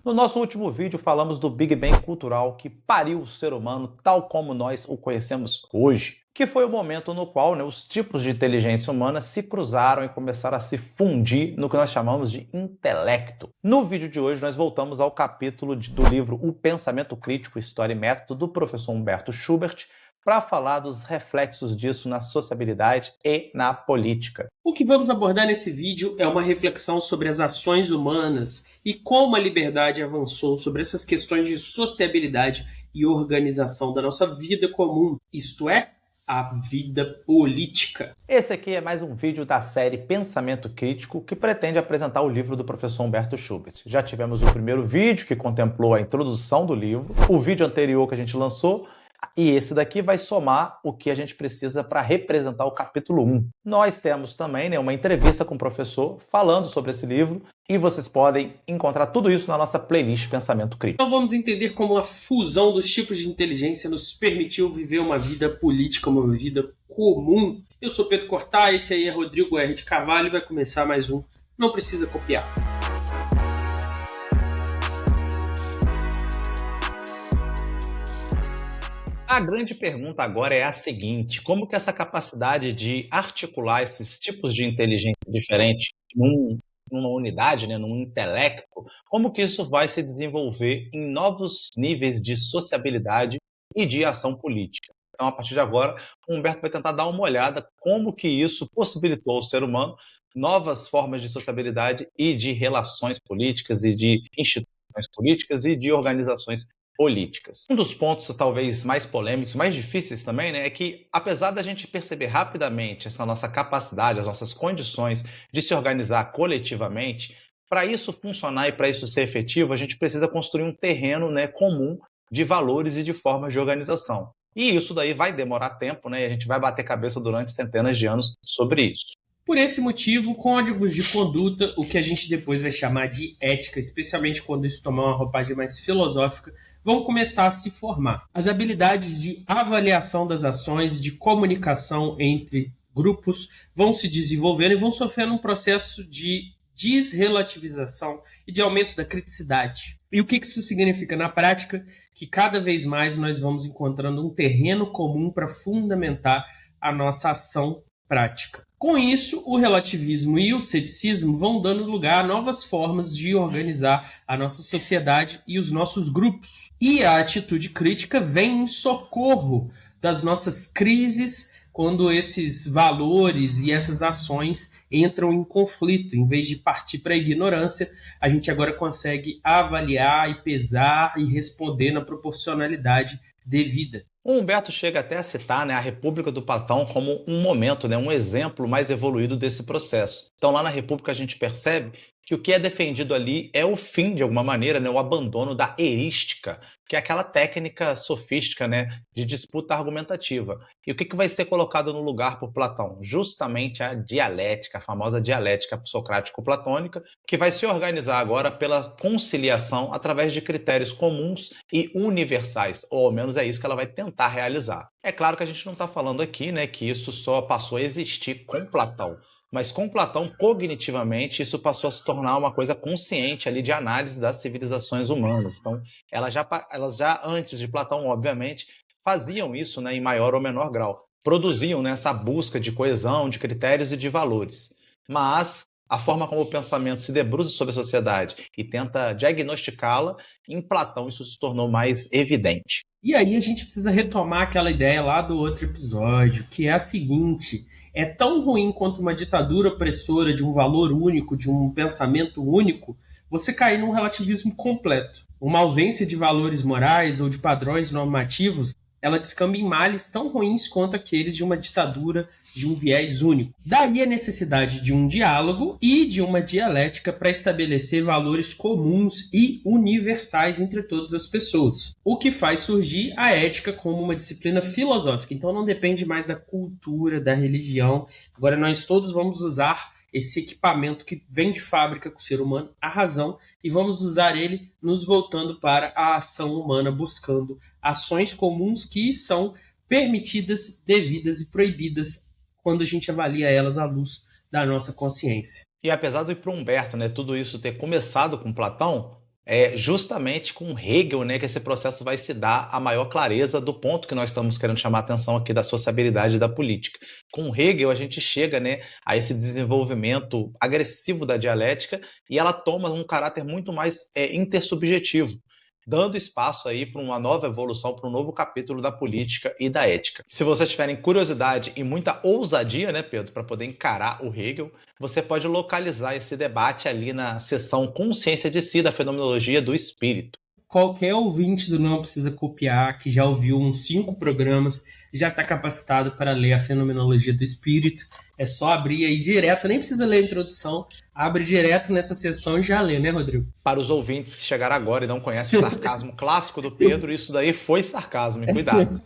No nosso último vídeo falamos do Big Bang cultural que pariu o ser humano tal como nós o conhecemos hoje, que foi o momento no qual os tipos de inteligência humana se cruzaram e começaram a se fundir no que nós chamamos de intelecto. No vídeo de hoje nós voltamos ao capítulo do livro O Pensamento Crítico, História e Método, do professor Humberto Schubert, para falar dos reflexos disso na sociabilidade e na política. O que vamos abordar nesse vídeo é uma reflexão sobre as ações humanas e como a liberdade avançou sobre essas questões de sociabilidade e organização da nossa vida comum, isto é, a vida política. Esse aqui é mais um vídeo da série Pensamento Crítico, que pretende apresentar o livro do professor Humberto Schubert. Já tivemos o primeiro vídeo, que contemplou a introdução do livro, o vídeo anterior que a gente lançou, e esse daqui vai somar o que a gente precisa para representar o capítulo 1. Nós temos também uma entrevista com o professor falando sobre esse livro, e vocês podem encontrar tudo isso na nossa playlist Pensamento Crítico. Então vamos entender como a fusão dos tipos de inteligência nos permitiu viver uma vida política, uma vida comum. Eu sou Pedro Cortá, esse aí é Rodrigo R. de Carvalho e vai começar mais um Não Precisa Copiar. A grande pergunta agora é a seguinte: como que essa capacidade de articular esses tipos de inteligência diferente numa unidade, num intelecto, como que isso vai se desenvolver em novos níveis de sociabilidade e de ação política? Então, a partir de agora, o Humberto vai tentar dar uma olhada como que isso possibilitou ao ser humano novas formas de sociabilidade e de relações políticas e de instituições políticas e de organizações políticas. Um dos pontos talvez mais polêmicos, mais difíceis também, é que apesar da gente perceber rapidamente essa nossa capacidade, as nossas condições de se organizar coletivamente, para isso funcionar e para isso ser efetivo, a gente precisa construir um terreno comum de valores e de formas de organização. E isso daí vai demorar tempo, e a gente vai bater cabeça durante centenas de anos sobre isso. Por esse motivo, códigos de conduta, o que a gente depois vai chamar de ética, especialmente quando isso tomar uma roupagem mais filosófica, vão começar a se formar. As habilidades de avaliação das ações, de comunicação entre grupos, vão se desenvolvendo e vão sofrendo um processo de desrelativização e de aumento da criticidade. E o que isso significa na prática? Que cada vez mais nós vamos encontrando um terreno comum para fundamentar a nossa ação prática. Com isso, o relativismo e o ceticismo vão dando lugar a novas formas de organizar a nossa sociedade e os nossos grupos. E a atitude crítica vem em socorro das nossas crises quando esses valores e essas ações entram em conflito. Em vez de partir para a ignorância, a gente agora consegue avaliar e pesar e responder na proporcionalidade devida. O Humberto chega até a citar a República do Platão como um momento, um exemplo mais evoluído desse processo. Então, lá na República, a gente percebe que o que é defendido ali é o fim, de alguma maneira, o abandono da erística, que é aquela técnica sofística de disputa argumentativa. E o que vai ser colocado no lugar por Platão? Justamente a dialética, a famosa dialética socrático-platônica, que vai se organizar agora pela conciliação através de critérios comuns e universais, ou ao menos é isso que ela vai tentar realizar. É claro que a gente não está falando aqui que isso só passou a existir com Platão, mas com Platão, cognitivamente, isso passou a se tornar uma coisa consciente ali de análise das civilizações humanas. Então, elas já antes de Platão, obviamente, faziam isso em maior ou menor grau. Produziam essa busca de coesão, de critérios e de valores. Mas a forma como o pensamento se debruça sobre a sociedade e tenta diagnosticá-la, em Platão isso se tornou mais evidente. E aí a gente precisa retomar aquela ideia lá do outro episódio, que é a seguinte: é tão ruim quanto uma ditadura opressora de um valor único, de um pensamento único, você cair num relativismo completo. Uma ausência de valores morais ou de padrões normativos, ela descamba em males tão ruins quanto aqueles de uma ditadura de um viés único. Daí a necessidade de um diálogo e de uma dialética para estabelecer valores comuns e universais entre todas as pessoas, o que faz surgir a ética como uma disciplina filosófica. Então não depende mais da cultura, da religião. Agora nós todos vamos usar esse equipamento que vem de fábrica com o ser humano, a razão, e vamos usar ele nos voltando para a ação humana, buscando ações comuns que são permitidas, devidas e proibidas quando a gente avalia elas à luz da nossa consciência. E apesar do para Humberto tudo isso ter começado com Platão, é justamente com Hegel, né, que esse processo vai se dar a maior clareza do ponto que nós estamos querendo chamar a atenção aqui da sociabilidade da política. Com Hegel, a gente chega, né, a esse desenvolvimento agressivo da dialética e ela toma um caráter muito mais intersubjetivo, dando espaço aí para uma nova evolução, para um novo capítulo da política e da ética. Se vocês tiverem curiosidade e muita ousadia, né, Pedro, para poder encarar o Hegel, você pode localizar esse debate ali na seção Consciência de Si da Fenomenologia do Espírito. Qualquer ouvinte do Não Precisa Copiar, que já ouviu uns 5 programas, já está capacitado para ler a Fenomenologia do Espírito. É só abrir aí direto, nem precisa ler a introdução, abre direto nessa sessão e já lê, né, Rodrigo? Para os ouvintes que chegaram agora e não conhecem o sarcasmo clássico do Pedro, isso daí foi sarcasmo, e cuidado.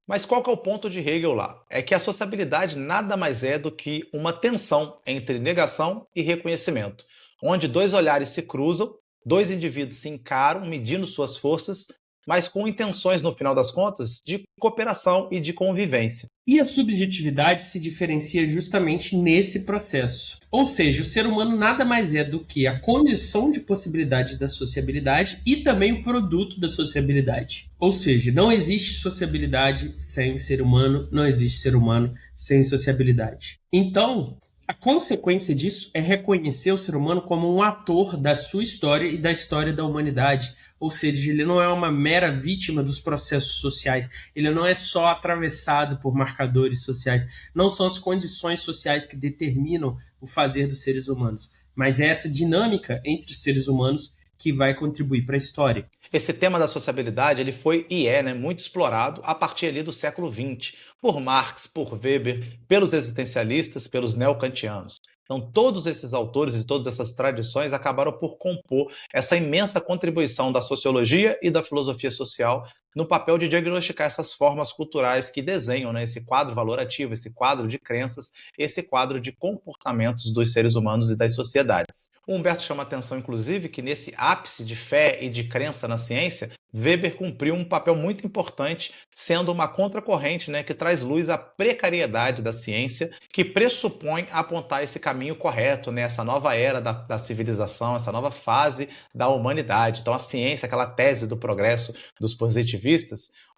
Mas qual que é o ponto de Hegel lá? É que a sociabilidade nada mais é do que uma tensão entre negação e reconhecimento, onde dois olhares se cruzam, dois indivíduos se encaram, medindo suas forças, mas com intenções, no final das contas, de cooperação e de convivência. E a subjetividade se diferencia justamente nesse processo. Ou seja, o ser humano nada mais é do que a condição de possibilidade da sociabilidade e também o produto da sociabilidade. Ou seja, não existe sociabilidade sem ser humano, não existe ser humano sem sociabilidade. Então, a consequência disso é reconhecer o ser humano como um ator da sua história e da história da humanidade. Ou seja, ele não é uma mera vítima dos processos sociais, ele não é só atravessado por marcadores sociais, não são as condições sociais que determinam o fazer dos seres humanos, mas é essa dinâmica entre os seres humanos que vai contribuir para a história. Esse tema da sociabilidade ele foi e é, né, muito explorado a partir ali do século XX, por Marx, por Weber, pelos existencialistas, pelos neocantianos. Então, todos esses autores e todas essas tradições acabaram por compor essa imensa contribuição da sociologia e da filosofia social no papel de diagnosticar essas formas culturais que desenham, né, esse quadro valorativo, esse quadro de crenças, esse quadro de comportamentos dos seres humanos e das sociedades. O Humberto chama a atenção, inclusive, que nesse ápice de fé e de crença na ciência, Weber cumpriu um papel muito importante, sendo uma contracorrente, né, que traz luz à precariedade da ciência, que pressupõe apontar esse caminho correto, né, essa nova era da civilização, essa nova fase da humanidade. Então, a ciência, aquela tese do progresso dos positivistas,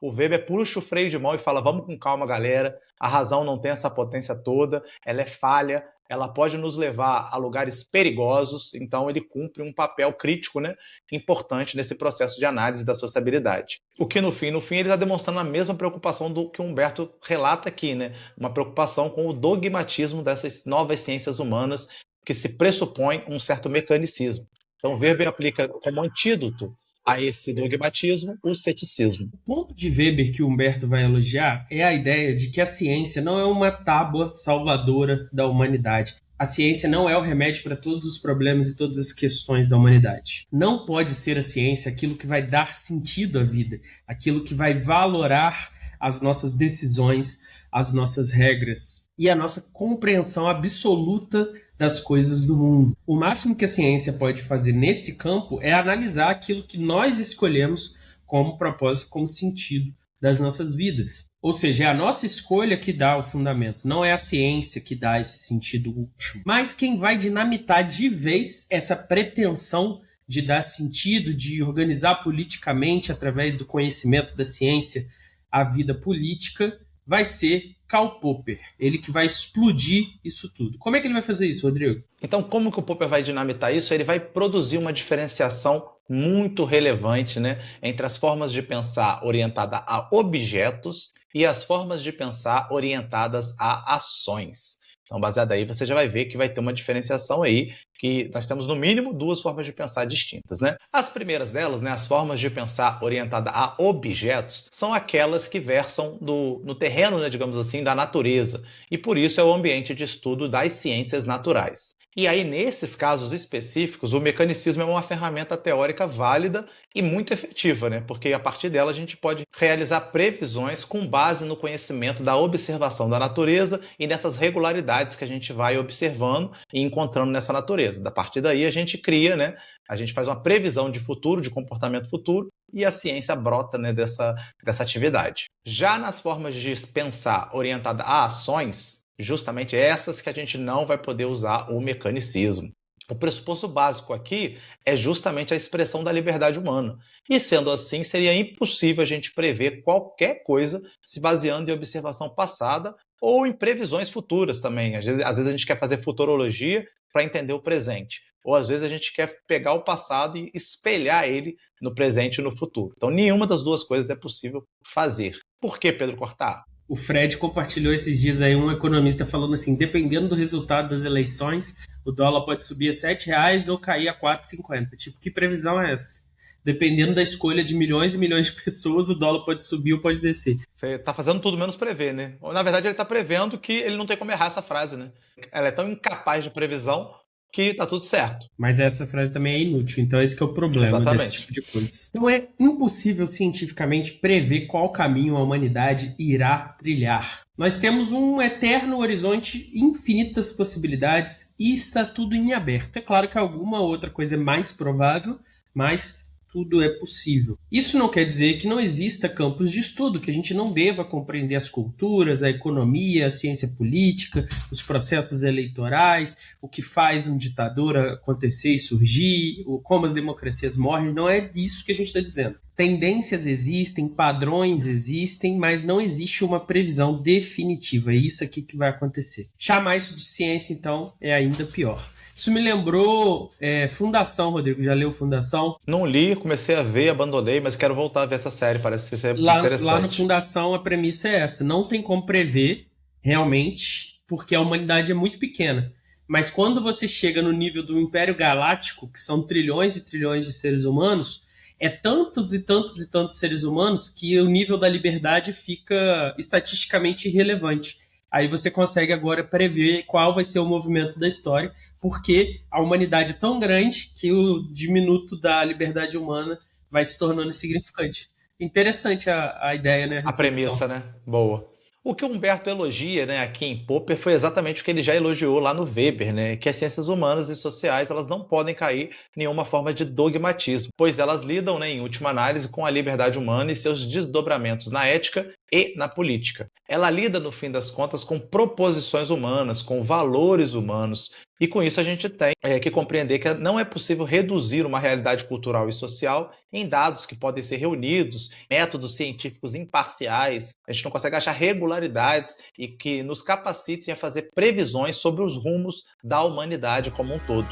o Weber puxa o freio de mão e fala: vamos com calma, galera, a razão não tem essa potência toda, ela é falha, ela pode nos levar a lugares perigosos, então ele cumpre um papel crítico, né, importante nesse processo de análise da sociabilidade. O que no fim ele está demonstrando a mesma preocupação do que o Humberto relata aqui, né, uma preocupação com o dogmatismo dessas novas ciências humanas que se pressupõe um certo mecanicismo. Então Weber aplica como antídoto a esse dogmatismo o ceticismo. O ponto de Weber que o Humberto vai elogiar é a ideia de que a ciência não é uma tábua salvadora da humanidade. A ciência não é o remédio para todos os problemas e todas as questões da humanidade. Não pode ser a ciência aquilo que vai dar sentido à vida, aquilo que vai valorar as nossas decisões, as nossas regras e a nossa compreensão absoluta das coisas do mundo. O máximo que a ciência pode fazer nesse campo é analisar aquilo que nós escolhemos como propósito, como sentido das nossas vidas. Ou seja, é a nossa escolha que dá o fundamento, não é a ciência que dá esse sentido último. Mas quem vai dinamitar de vez essa pretensão de dar sentido, de organizar politicamente através do conhecimento da ciência a vida política, vai ser Karl Popper, ele que vai explodir isso tudo. Como é que ele vai fazer isso, Rodrigo? Então, como que o Popper vai dinamitar isso? Ele vai produzir uma diferenciação muito relevante, né, entre as formas de pensar orientada a objetos e as formas de pensar orientadas a ações. Então, baseado aí, você já vai ver que vai ter uma diferenciação aí, que nós temos, no mínimo, duas formas de pensar distintas, né? As primeiras delas, né, as formas de pensar orientada a objetos, são aquelas que versam no terreno, né, digamos assim, da natureza, e por isso é o ambiente de estudo das ciências naturais. E aí, nesses casos específicos, o mecanicismo é uma ferramenta teórica válida e muito efetiva, né? Porque a partir dela a gente pode realizar previsões com base no conhecimento da observação da natureza e nessas regularidades que a gente vai observando e encontrando nessa natureza. Da partir daí a gente cria, né? A gente faz uma previsão de futuro, de comportamento futuro, e a ciência brota, né, dessa atividade. Já nas formas de pensar orientada a ações, justamente essas que a gente não vai poder usar o mecanicismo. O pressuposto básico aqui é justamente a expressão da liberdade humana. E sendo assim, seria impossível a gente prever qualquer coisa se baseando em observação passada ou em previsões futuras também. Às vezes a gente quer fazer futurologia para entender o presente. Ou às vezes a gente quer pegar o passado e espelhar ele no presente e no futuro. Então, nenhuma das duas coisas é possível fazer. Por que, Pedro Cortá? O Fred compartilhou esses dias aí um economista falando assim, dependendo do resultado das eleições, o dólar pode subir a R$ 7 ou cair a 4,50. Tipo, que previsão é essa? Dependendo da escolha de milhões e milhões de pessoas, o dólar pode subir ou pode descer. Você está fazendo tudo menos prever, né? Na verdade, ele está prevendo que ele não tem como errar essa frase, né? Ela é tão incapaz de previsão que tá tudo certo. Mas essa frase também é inútil, então esse que é o problema desse tipo de coisa. Então é impossível cientificamente prever qual caminho a humanidade irá trilhar. Nós temos um eterno horizonte, infinitas possibilidades e está tudo em aberto. É claro que alguma outra coisa é mais provável, mas tudo é possível. Isso não quer dizer que não exista campos de estudo, que a gente não deva compreender as culturas, a economia, a ciência política, os processos eleitorais, o que faz um ditador acontecer e surgir, como as democracias morrem. Não é isso que a gente está dizendo. Tendências existem, padrões existem, mas não existe uma previsão definitiva. É isso aqui que vai acontecer. Chamar isso de ciência, então, é ainda pior. Isso me lembrou Fundação, Rodrigo. Já leu Fundação? Não li, comecei a ver, abandonei, mas quero voltar a ver essa série, parece ser interessante. Lá no Fundação a premissa é essa, não tem como prever realmente, porque a humanidade é muito pequena. Mas quando você chega no nível do Império Galáctico, que são trilhões e trilhões de seres humanos, é tantos e tantos e tantos seres humanos que o nível da liberdade fica estatisticamente irrelevante. Aí você consegue agora prever qual vai ser o movimento da história, porque a humanidade é tão grande que o diminuto da liberdade humana vai se tornando insignificante. Interessante a ideia, né? A premissa, né? Boa. O que o Humberto elogia, né, aqui em Popper foi exatamente o que ele já elogiou lá no Weber, né, que as ciências humanas e sociais elas não podem cair em nenhuma forma de dogmatismo, pois elas lidam, né, em última análise, com a liberdade humana e seus desdobramentos na ética e na política. Ela lida, no fim das contas, com proposições humanas, com valores humanos, e com isso a gente tem que compreender que não é possível reduzir uma realidade cultural e social em dados que podem ser reunidos, métodos científicos imparciais. A gente não consegue achar regularidades e que nos capacitem a fazer previsões sobre os rumos da humanidade como um todo.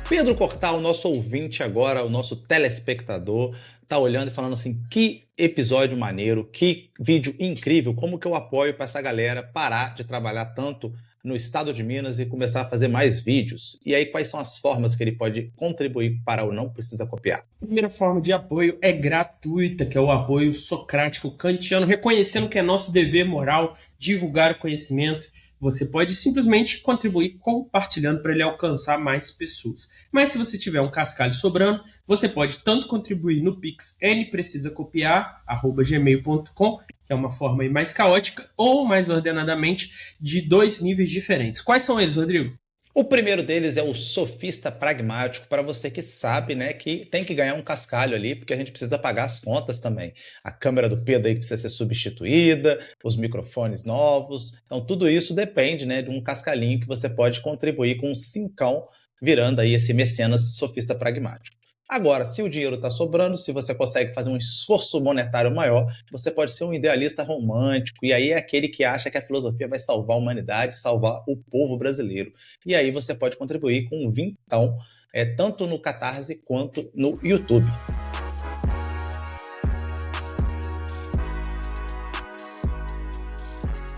Pedro Cortá, o nosso ouvinte agora, o nosso telespectador, tá olhando e falando assim, que episódio maneiro, que vídeo incrível, como que eu apoio para essa galera parar de trabalhar tanto no estado de Minas e começar a fazer mais vídeos? E aí, quais são as formas que ele pode contribuir para o Não Precisa Copiar? A primeira forma de apoio é gratuita, que é o apoio socrático kantiano, reconhecendo que é nosso dever moral divulgar o conhecimento. Você pode simplesmente contribuir compartilhando para ele alcançar mais pessoas. Mas se você tiver um cascalho sobrando, você pode tanto contribuir no Pix nprecisacopiar@gmail.com, que é uma forma aí mais caótica, ou mais ordenadamente de 2 níveis diferentes. Quais são eles, Rodrigo? O primeiro deles é o sofista pragmático, para você que sabe, né, que tem que ganhar um cascalho ali, porque a gente precisa pagar as contas também. A câmera do Pedro aí precisa ser substituída, os microfones novos. Então tudo isso depende, né, de um cascalhinho que você pode contribuir com um cincão, virando aí esse mecenas sofista pragmático. Agora, se o dinheiro está sobrando, se você consegue fazer um esforço monetário maior, você pode ser um idealista romântico, e aí é aquele que acha que a filosofia vai salvar a humanidade, salvar o povo brasileiro. E aí você pode contribuir com um vintão, tanto no Catarse quanto no YouTube.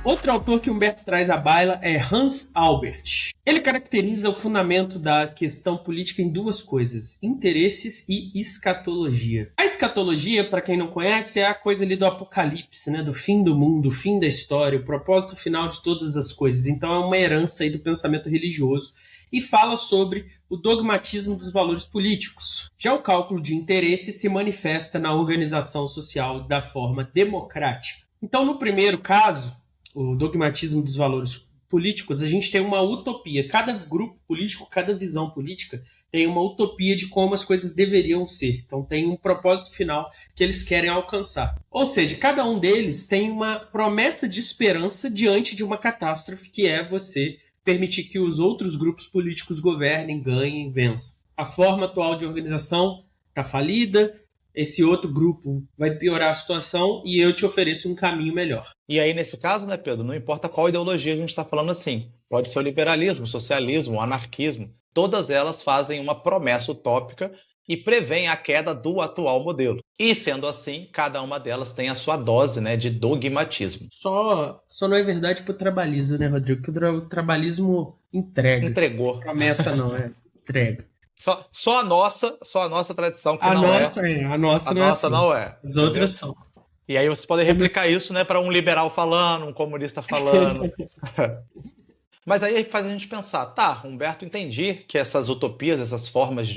Outro autor que Humberto traz à baila é Hans Albert. Ele caracteriza o fundamento da questão política em duas coisas: interesses e escatologia. A escatologia, para quem não conhece, é a coisa ali do apocalipse, né? Do fim do mundo, o fim da história, o propósito final de todas as coisas. Então é uma herança aí do pensamento religioso e fala sobre o dogmatismo dos valores políticos. Já o cálculo de interesse se manifesta na organização social da forma democrática. Então, no primeiro caso, o dogmatismo dos valores políticos, a gente tem uma utopia. Cada grupo político, cada visão política tem uma utopia de como as coisas deveriam ser. Então tem um propósito final que eles querem alcançar. Ou seja, cada um deles tem uma promessa de esperança diante de uma catástrofe, que é você permitir que os outros grupos políticos governem, ganhem, vençam. A forma atual de organização está falida, esse outro grupo vai piorar a situação e eu te ofereço um caminho melhor. E aí, nesse caso, né, Pedro, não importa qual ideologia a gente está falando assim, pode ser o liberalismo, o socialismo, o anarquismo, todas elas fazem uma promessa utópica e prevêem a queda do atual modelo. E, sendo assim, cada uma delas tem a sua dose, né, de dogmatismo. Só não é verdade pro trabalhismo, né, Rodrigo? Que o trabalhismo entrega. Entregou. Promessa não, entrega. Só a nossa tradição que a não nossa é. A nossa A não nossa é assim. não é. As outras são. E aí vocês podem replicar isso, né, para um liberal falando, um comunista falando. Mas aí faz a gente pensar, tá, Humberto, entendi que essas utopias, essas formas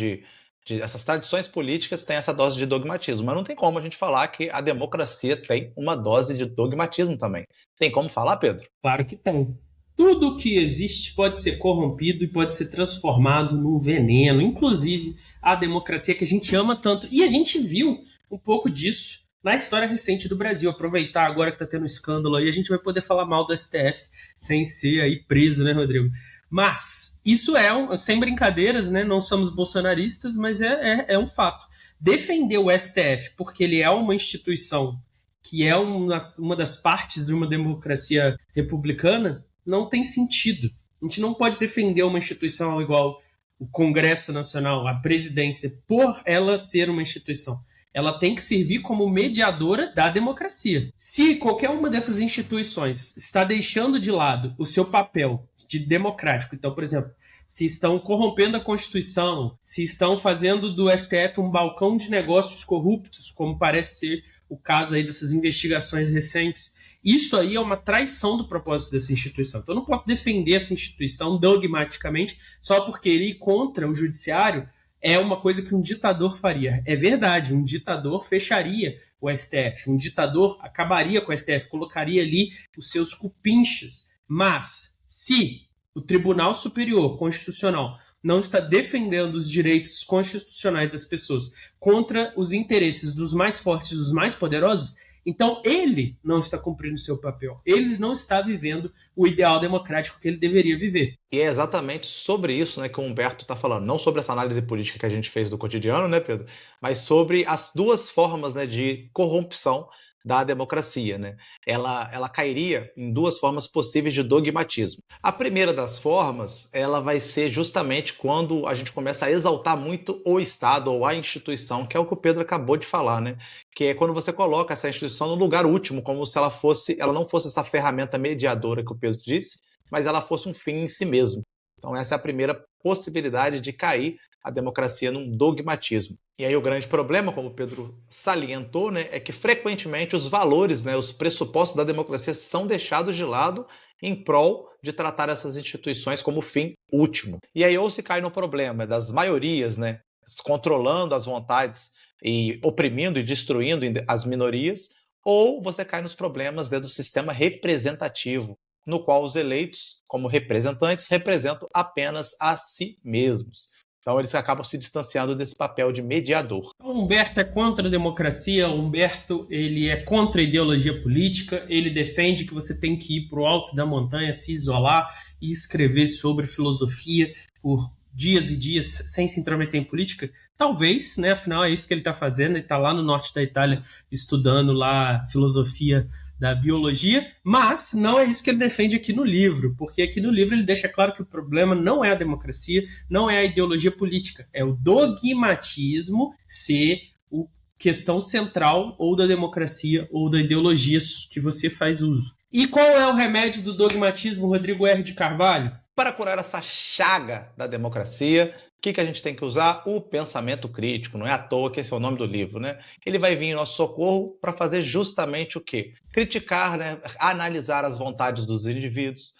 essas tradições políticas têm essa dose de dogmatismo, mas não tem como a gente falar que a democracia tem uma dose de dogmatismo também. Tem como falar, Pedro? Claro que tem. Tudo que existe pode ser corrompido e pode ser transformado num veneno, inclusive a democracia que a gente ama tanto. E a gente viu um pouco disso na história recente do Brasil. Aproveitar agora que está tendo um escândalo aí, a gente vai poder falar mal do STF sem ser aí preso, né, Rodrigo? Mas isso sem brincadeiras, né? Não somos bolsonaristas, mas é um fato. Defender o STF porque ele é uma instituição que é uma das partes de uma democracia republicana não tem sentido. A gente não pode defender uma instituição igual o Congresso Nacional, a presidência, por ela ser uma instituição. Ela tem que servir como mediadora da democracia. Se qualquer uma dessas instituições está deixando de lado o seu papel de democrático, então, por exemplo, se estão corrompendo a Constituição, se estão fazendo do STF um balcão de negócios corruptos, como parece ser o caso aí dessas investigações recentes, isso aí é uma traição do propósito dessa instituição. Então eu não posso defender essa instituição dogmaticamente só porque ir contra o judiciário é uma coisa que um ditador faria. É verdade, um ditador fecharia o STF, um ditador acabaria com o STF, colocaria ali os seus cupinchas. Mas se o Tribunal Superior Constitucional não está defendendo os direitos constitucionais das pessoas contra os interesses dos mais fortes, dos mais poderosos, então ele não está cumprindo seu papel. Ele não está vivendo o ideal democrático que ele deveria viver. E é exatamente sobre isso, né, que o Humberto está falando. Não sobre essa análise política que a gente fez do cotidiano, né, Pedro? Mas sobre as duas formas, né, de corrupção da democracia, né? Ela cairia em duas formas possíveis de dogmatismo. A primeira das formas, ela vai ser justamente quando a gente começa a exaltar muito o Estado ou a instituição, que é o que o Pedro acabou de falar, né? Que é quando você coloca essa instituição no lugar último, como se ela não fosse essa ferramenta mediadora que o Pedro disse, mas ela fosse um fim em si mesmo. Então essa é a primeira possibilidade de cair a democracia num dogmatismo. E aí o grande problema, como o Pedro salientou, né, é que frequentemente os valores, né, os pressupostos da democracia são deixados de lado em prol de tratar essas instituições como fim último. E aí ou se cai no problema das maiorias, né, controlando as vontades e oprimindo e destruindo as minorias, ou você cai nos problemas, né, do sistema representativo, no qual os eleitos, como representantes, representam apenas a si mesmos. Então eles acabam se distanciando desse papel de mediador. O Humberto é contra a democracia, o Humberto ele é contra a ideologia política, ele defende que você tem que ir para o alto da montanha, se isolar e escrever sobre filosofia por dias e dias sem se intrometer em política. Talvez, né? Afinal é isso que ele está fazendo, ele está lá no norte da Itália estudando lá filosofia da biologia, mas não é isso que ele defende aqui no livro, porque aqui no livro ele deixa claro que o problema não é a democracia, não é a ideologia política, é o dogmatismo ser a questão central ou da democracia ou da ideologia que você faz uso. E qual é o remédio do dogmatismo, Rodrigo R. de Carvalho? Para curar essa chaga da democracia, o que a gente tem que usar? O pensamento crítico. Não é à toa que esse é o nome do livro, né? Ele vai vir em nosso socorro para fazer justamente o quê? Criticar, né? Analisar as vontades dos indivíduos,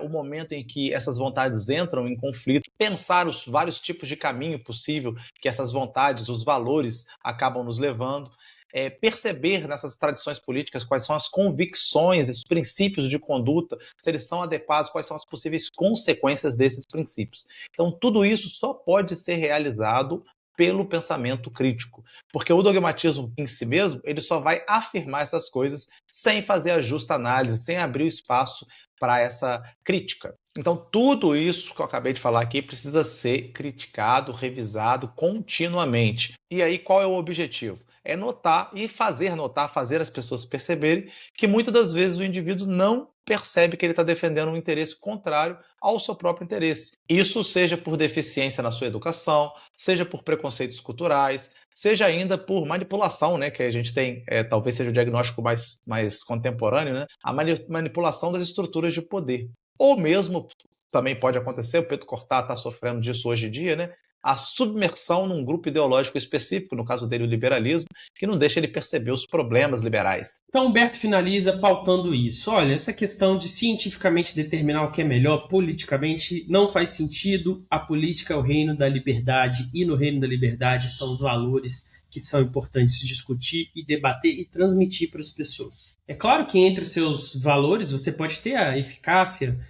o momento em que essas vontades entram em conflito, pensar os vários tipos de caminho possível que essas vontades, os valores acabam nos levando. perceber nessas tradições políticas quais são as convicções, os princípios de conduta, se eles são adequados, quais são as possíveis consequências desses princípios. Então, tudo isso só pode ser realizado pelo pensamento crítico, porque o dogmatismo em si mesmo, ele só vai afirmar essas coisas sem fazer a justa análise, sem abrir o espaço para essa crítica. Então, tudo isso que eu acabei de falar aqui precisa ser criticado, revisado continuamente. E aí, qual é o objetivo? É notar e fazer notar, fazer as pessoas perceberem que muitas das vezes o indivíduo não percebe que ele está defendendo um interesse contrário ao seu próprio interesse. Isso seja por deficiência na sua educação, seja por preconceitos culturais, seja ainda por manipulação, né, que a gente tem, talvez seja o diagnóstico mais contemporâneo, né, a manipulação das estruturas de poder. Ou mesmo, também pode acontecer, o Pedro Cortá está sofrendo disso hoje em dia, né, a submersão num grupo ideológico específico, no caso dele o liberalismo, que não deixa ele perceber os problemas liberais. Então Humberto finaliza pautando isso. Olha, essa questão de cientificamente determinar o que é melhor politicamente não faz sentido. A política é o reino da liberdade e no reino da liberdade são os valores que são importantes discutir e debater e transmitir para as pessoas. É claro que entre os seus valores você pode ter a eficácia,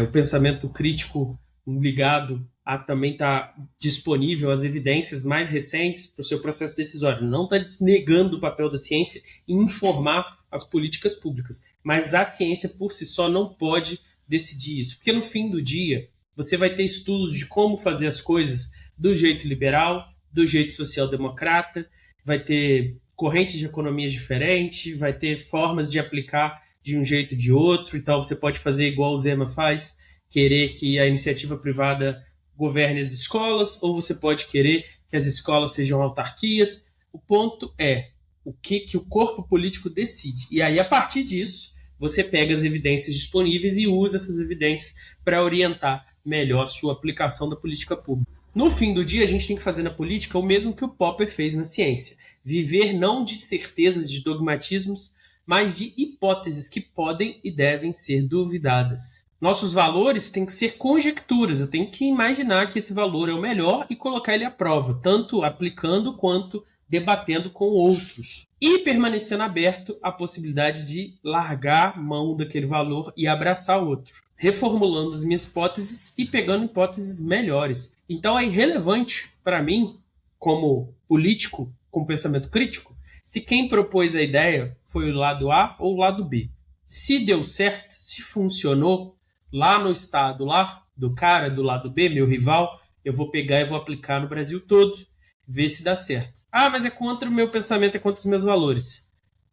o pensamento crítico ligado a também estar disponível as evidências mais recentes para o seu processo decisório. Não está negando o papel da ciência em informar as políticas públicas, mas a ciência por si só não pode decidir isso, porque no fim do dia você vai ter estudos de como fazer as coisas do jeito liberal, do jeito social-democrata, vai ter correntes de economias diferentes, vai ter formas de aplicar de um jeito ou de outro, então você pode fazer igual o Zema faz, querer que a iniciativa privada governe as escolas, ou você pode querer que as escolas sejam autarquias. O ponto é o que o corpo político decide. E aí, a partir disso, você pega as evidências disponíveis e usa essas evidências para orientar melhor a sua aplicação da política pública. No fim do dia, a gente tem que fazer na política o mesmo que o Popper fez na ciência. Viver não de certezas, de dogmatismos, mas de hipóteses que podem e devem ser duvidadas. Nossos valores têm que ser conjecturas. Eu tenho que imaginar que esse valor é o melhor e colocar ele à prova, tanto aplicando quanto debatendo com outros. E permanecendo aberto à possibilidade de largar mão daquele valor e abraçar outro. Reformulando as minhas hipóteses e pegando hipóteses melhores. Então é irrelevante para mim, como político com pensamento crítico, se quem propôs a ideia foi o lado A ou o lado B. Se deu certo, se funcionou, lá no estado, lá do cara do lado B, meu rival, eu vou pegar e vou aplicar no Brasil todo, ver se dá certo. Ah, mas é contra o meu pensamento, é contra os meus valores.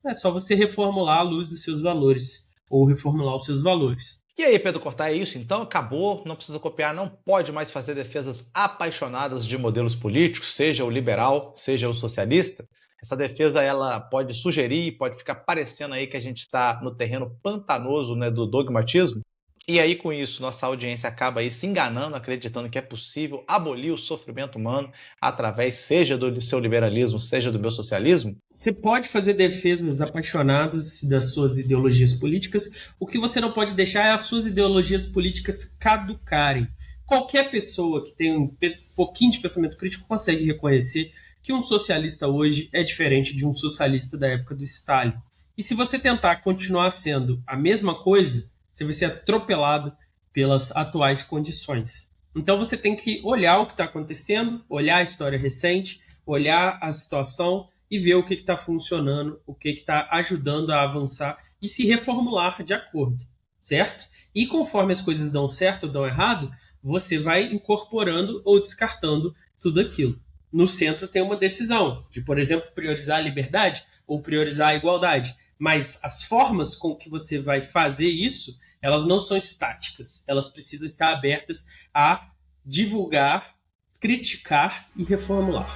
É só você reformular à luz dos seus valores, ou reformular os seus valores. E aí, Pedro Cortá, é isso então? Acabou, não precisa copiar, não pode mais fazer defesas apaixonadas de modelos políticos, seja o liberal, seja o socialista? Essa defesa ela pode sugerir, pode ficar parecendo aí que a gente está no terreno pantanoso, né, do dogmatismo? E aí, com isso, nossa audiência acaba aí se enganando, acreditando que é possível abolir o sofrimento humano através, seja do seu liberalismo, seja do meu socialismo? Você pode fazer defesas apaixonadas das suas ideologias políticas. O que você não pode deixar é as suas ideologias políticas caducarem. Qualquer pessoa que tem um pouquinho de pensamento crítico consegue reconhecer que um socialista hoje é diferente de um socialista da época do Stalin. E se você tentar continuar sendo a mesma coisa, você vai ser atropelado pelas atuais condições. Então você tem que olhar o que está acontecendo, olhar a história recente, olhar a situação e ver o que está funcionando, o que está ajudando a avançar e se reformular de acordo, certo? E conforme as coisas dão certo ou dão errado, você vai incorporando ou descartando tudo aquilo. No centro tem uma decisão de, por exemplo, priorizar a liberdade ou priorizar a igualdade. Mas as formas com que você vai fazer isso, elas não são estáticas. Elas precisam estar abertas a divulgar, criticar e reformular.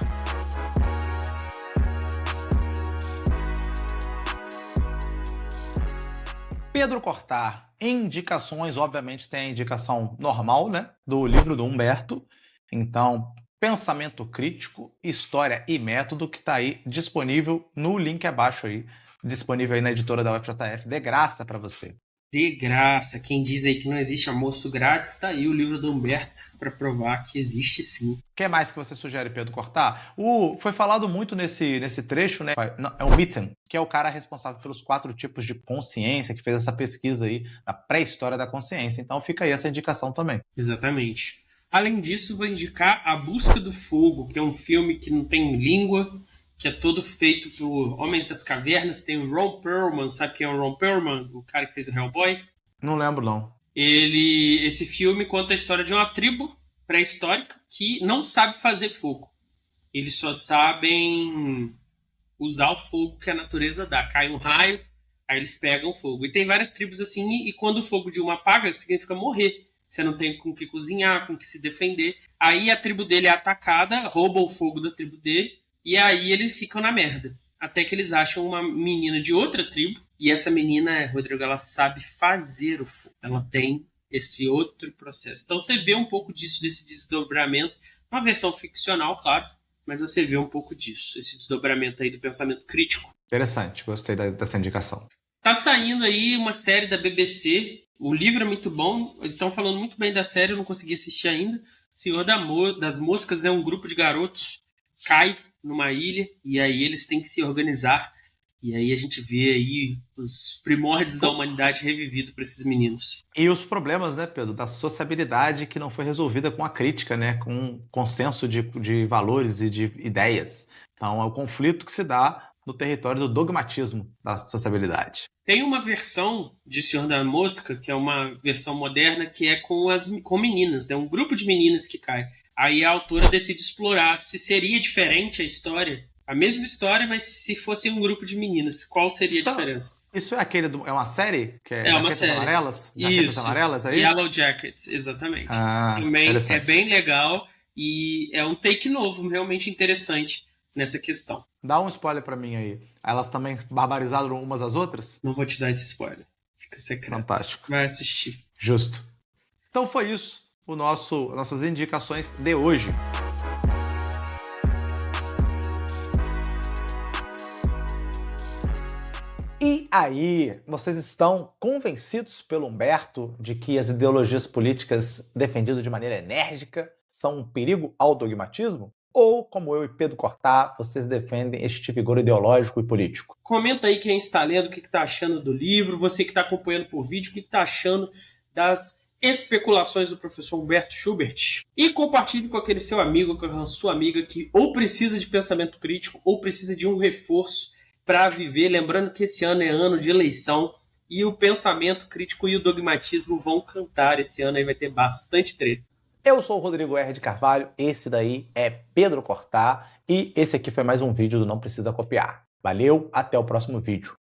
Pedro Cortá, indicações, obviamente tem a indicação normal, né, do livro do Humberto. Então, Pensamento Crítico, História e Método, que está aí disponível no link abaixo aí, disponível aí na editora da UFJF, de graça para você. De graça. Quem diz aí que não existe almoço grátis, tá aí o livro do Humberto para provar que existe sim. O que mais que você sugere, Pedro, cortar? Foi falado muito nesse trecho, né? É o Mitten, que é o cara responsável pelos 4 tipos de consciência, que fez essa pesquisa aí na pré-história da consciência. Então fica aí essa indicação também. Exatamente. Além disso, vou indicar A Busca do Fogo, que é um filme que não tem língua, que é todo feito por Homens das Cavernas. Tem o Ron Perlman, sabe quem é o Ron Perlman? O cara que fez o Hellboy? Não lembro, não. Esse filme conta a história de uma tribo pré-histórica que não sabe fazer fogo. Eles só sabem usar o fogo que a natureza dá. Cai um raio, aí eles pegam fogo. E tem várias tribos assim, e quando o fogo de uma apaga, significa morrer. Você não tem com o que cozinhar, com o que se defender. Aí a tribo dele é atacada, roubam o fogo da tribo dele, e aí eles ficam na merda. Até que eles acham uma menina de outra tribo, e essa menina, Rodrigo, ela sabe fazer o fogo. Ela tem esse outro processo. Então você vê um pouco disso, desse desdobramento. Uma versão ficcional, claro, mas você vê um pouco disso, esse desdobramento aí do pensamento crítico. Interessante, gostei dessa indicação. Tá saindo aí uma série da BBC, o livro é muito bom, estão falando muito bem da série, eu não consegui assistir ainda. Senhor das Moscas, né, um grupo de garotos cai numa ilha e aí eles têm que se organizar. E aí a gente vê aí os primórdios da humanidade revivido para esses meninos. E os problemas, né, Pedro, da sociabilidade que não foi resolvida com a crítica, né, com um consenso de valores e de ideias. Então é o conflito que se dá no território do dogmatismo da sociabilidade. Tem uma versão de Senhor da Mosca, que é uma versão moderna, que é com meninas. É um grupo de meninas que cai. Aí a autora decide explorar se seria diferente a história. A mesma história, mas se fosse um grupo de meninas. Qual seria a diferença? Isso é é uma série? Que é uma série. Amarelas? Isso. Amarelas, é isso? Yellow Jackets, exatamente. Também é bem legal e é um take novo, realmente interessante nessa questão. Dá um spoiler pra mim aí. Elas também barbarizaram umas às outras? Não vou te dar esse spoiler. Fica secreto. Fantástico. Vai assistir. Justo. Então foi isso, nossas indicações de hoje. E aí, vocês estão convencidos pelo Humberto de que as ideologias políticas defendidas de maneira enérgica são um perigo ao dogmatismo? Ou, como eu e Pedro Cortá, vocês defendem este vigor ideológico e político? Comenta aí quem está lendo, o que está achando do livro, você que está acompanhando por vídeo, o que está achando das especulações do professor Humberto Schubert. E compartilhe com aquele seu amigo, com a sua amiga que ou precisa de pensamento crítico ou precisa de um reforço para viver. Lembrando que esse ano é ano de eleição e o pensamento crítico e o dogmatismo vão cantar. Esse ano aí vai ter bastante treta. Eu sou o Rodrigo R. de Carvalho, esse daí é Pedro Cortá e esse aqui foi mais um vídeo do Não Precisa Copiar. Valeu, até o próximo vídeo.